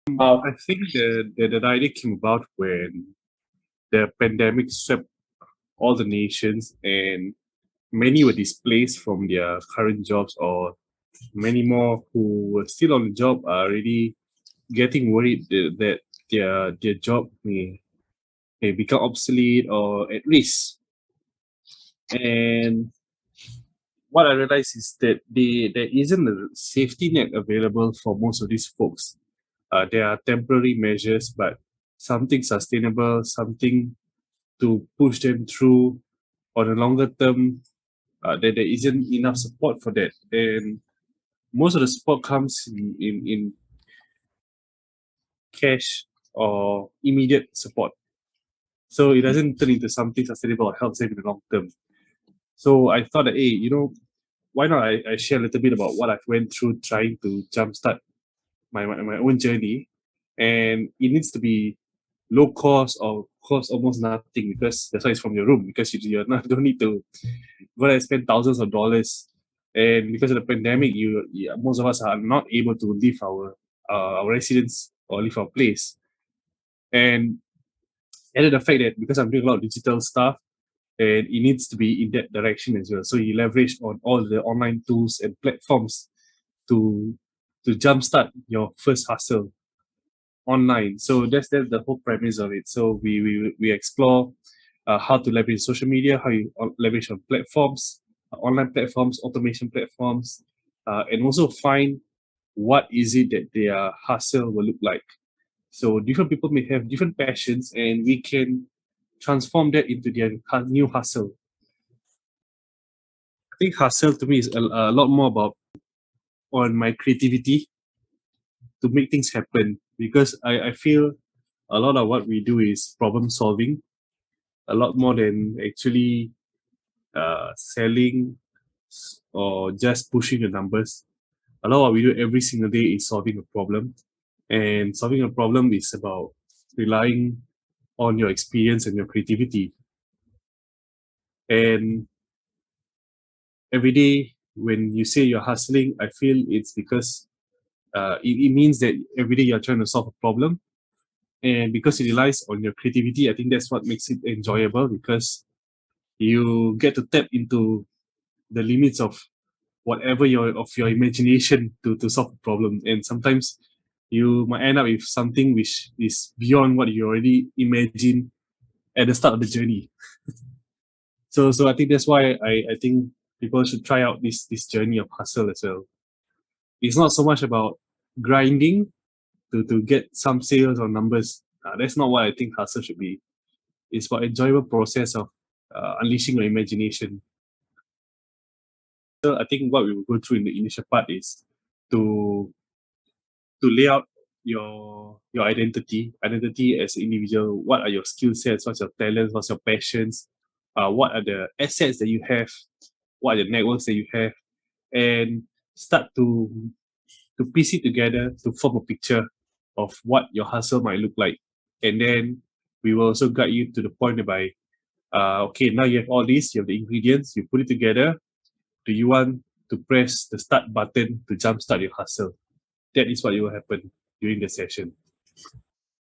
I think the idea came about when the pandemic swept all the nations and many were displaced from their current jobs, or many more who were still on the job are already getting worried that their job may become obsolete or at risk. And what I realized is that there isn't a safety net available for most of these folks. There are temporary measures, but something sustainable, something to push them through on a longer term. There isn't enough support for that, and most of the support comes in cash or immediate support. So it doesn't turn into something sustainable or helps them in the long term. So I thought that, hey, why not I share a little bit about what I've went through trying to jumpstart my own journey, and it needs to be low cost or cost almost nothing, because that's why it's from your room, because you're not don't need to go and spend thousands of dollars. And because of the pandemic, most of us are not able to leave our residence or leave our place. And added the fact that because I'm doing a lot of digital stuff, and it needs to be in that direction as well. So you leverage on all the online tools and platforms to to jumpstart your first hustle online. So that's the whole premise of it. So we explore how to leverage social media, how you leverage on platforms, online platforms, automation platforms, and also find what is it that their hustle will look like. So different people may have different passions, and we can transform that into their new hustle. I think hustle to me is a lot more about on my creativity to make things happen, because I feel a lot of what we do is problem solving a lot more than actually selling or just pushing the numbers. A lot of what we do every single day is solving a problem, and solving a problem is about relying on your experience and your creativity. And every day when you say you're hustling, I feel it's because it means that every day you're trying to solve a problem, and because it relies on your creativity, I think that's what makes it enjoyable, because you get to tap into the limits of whatever your imagination to solve a problem. And sometimes you might end up with something which is beyond what you already imagined at the start of the journey. So I think that's why I think people should try out this journey of hustle as well. It's not so much about grinding to get some sales or numbers. That's not what I think hustle should be. It's about enjoyable process of unleashing your imagination. So I think what we will go through in the initial part is to lay out your identity as an individual. What are your skill sets? What's your talents? What's your passions? What are the assets that you have? What are the networks that you have? And start to piece it together to form a picture of what your hustle might look like. And then we will also guide you to the point whereby, okay, now you have all these, you have the ingredients, you put it together. Do you want to press the start button to jumpstart your hustle? That is what will happen during the session.